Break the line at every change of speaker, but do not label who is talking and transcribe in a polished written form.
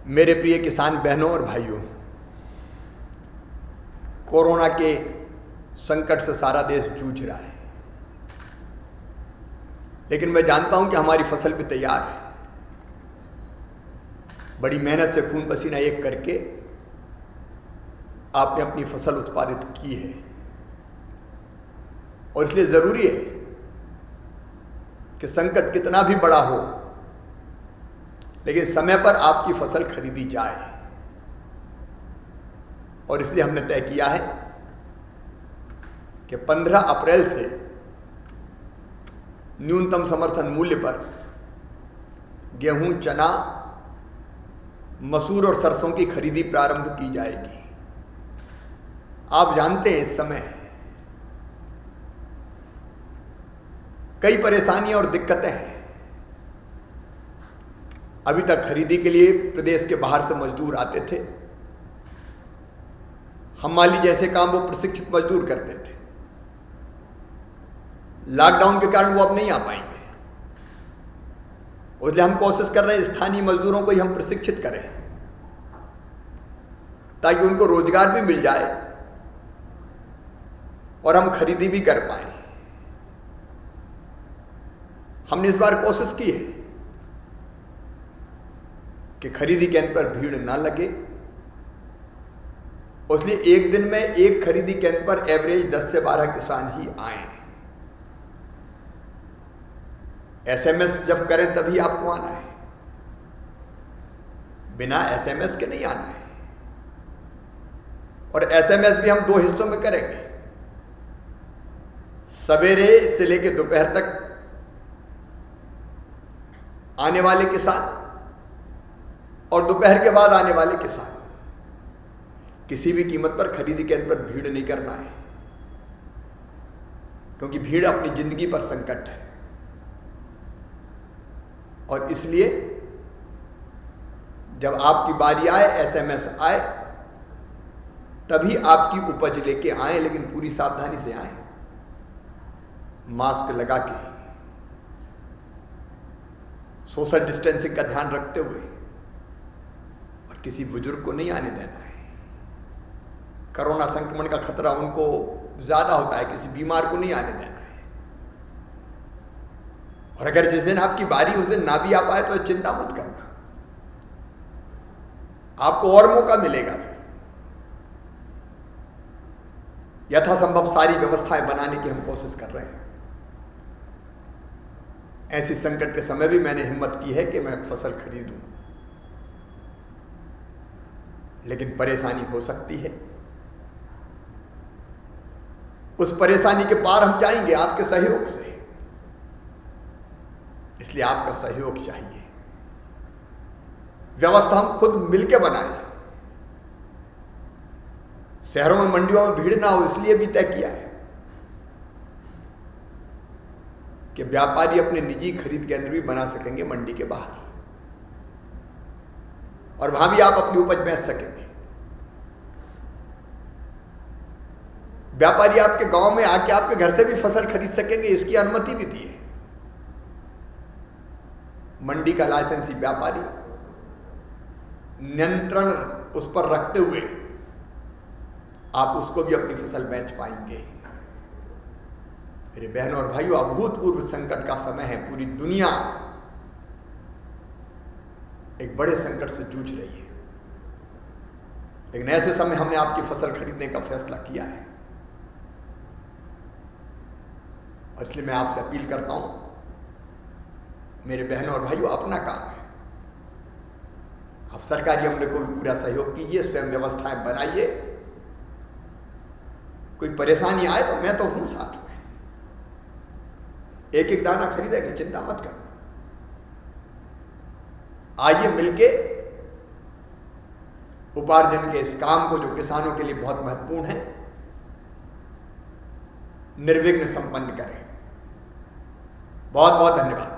मेरे प्रिय किसान बहनों और भाइयों, कोरोना के संकट से सारा देश जूझ रहा है, लेकिन मैं जानता हूं कि हमारी फसल भी तैयार है। बड़ी मेहनत से खून पसीना एक करके आपने अपनी फसल उत्पादित की है और इसलिए जरूरी है कि संकट कितना भी बड़ा हो, लेकिन समय पर आपकी फसल खरीदी जाए। और इसलिए हमने तय किया है कि 15 अप्रैल से न्यूनतम समर्थन मूल्य पर गेहूं, चना, मसूर और सरसों की खरीदी प्रारंभ की जाएगी। आप जानते हैं इस समय कई परेशानियां और दिक्कतें हैं। अभी तक खरीदी के लिए प्रदेश के बाहर से मजदूर आते थे। हमाली जैसे काम वो प्रशिक्षित मजदूर करते थे। लॉकडाउन के कारण वो अब नहीं आ पाएंगे, इसलिए हम कोशिश कर रहे हैं स्थानीय मजदूरों को ही हम प्रशिक्षित करें ताकि उनको रोजगार भी मिल जाए और हम खरीदी भी कर पाए। हमने इस बार कोशिश की है कि खरीदी केंद्र पर भीड़ ना लगे, इसलिए एक दिन में एक खरीदी केंद्र पर एवरेज 10 से 12 किसान ही आए। एसएमएस जब करें तभी आपको आना है, बिना एसएमएस के नहीं आना है। और एसएमएस भी हम 2 हिस्सों में करेंगे। सवेरे से लेकर दोपहर तक आने वाले किसान और दोपहर के बाद आने वाले किसान, किसी भी कीमत पर खरीदी केंद्र पर भीड़ नहीं करना है, क्योंकि भीड़ अपनी जिंदगी पर संकट है। और इसलिए जब आपकी बारी आए, एसएमएस आए, तभी आपकी उपज लेके आए, लेकिन पूरी सावधानी से आए, मास्क लगा के, सोशल डिस्टेंसिंग का ध्यान रखते हुए, और किसी बुजुर्ग को नहीं आने देना है। कोरोना संक्रमण का खतरा उनको ज्यादा होता है, किसी बीमार को नहीं आने देना है। और अगर जिस दिन आपकी बारी उस दिन ना भी आ पाए तो चिंता मत करना, आपको और मौका मिलेगा। यथासंभव सारी व्यवस्थाएं बनाने की हम कोशिश कर रहे हैं। ऐसी संकट के समय भी मैंने हिम्मत की है कि मैं फसल खरीदूं, लेकिन परेशानी हो सकती है। उस परेशानी के पार हम जाएंगे आपके सहयोग से, इसलिए आपका सहयोग चाहिए। व्यवस्था हम खुद मिलकर बनाएं। शहरों में, मंडियों में भीड़ ना हो, इसलिए भी तय किया है कि व्यापारी अपने निजी खरीद केंद्र भी बना सकेंगे मंडी के बाहर, और वहां भी आप अपनी उपज बेच सकेंगे। व्यापारी आपके गांव में आके आपके घर से भी फसल खरीद सकेंगे, इसकी अनुमति भी दी है। मंडी का लाइसेंसी व्यापारी नियंत्रण उस पर रखते हुए आप उसको भी अपनी फसल बेच पाएंगे। मेरे बहनों और भाइयों, अभूतपूर्व संकट का समय है। पूरी दुनिया एक बड़े संकट से जूझ रही है, लेकिन ऐसे समय हमने आपकी फसल खरीदने का फैसला किया है। इसलिए मैं आपसे अपील करता हूं, मेरे बहनों और भाइयों, अपना काम है। आप सरकारी अमले को भी पूरा सहयोग कीजिए, स्वयं व्यवस्थाएं बनाइए। कोई परेशानी आए तो मैं तो हूं साथ में, एक एक दाना खरीदेंगे, चिंता मत करना। आइए मिलके उपार्जन के इस काम को, जो किसानों के लिए बहुत महत्वपूर्ण है, निर्विघ्न संपन्न करें। बहुत बहुत धन्यवाद।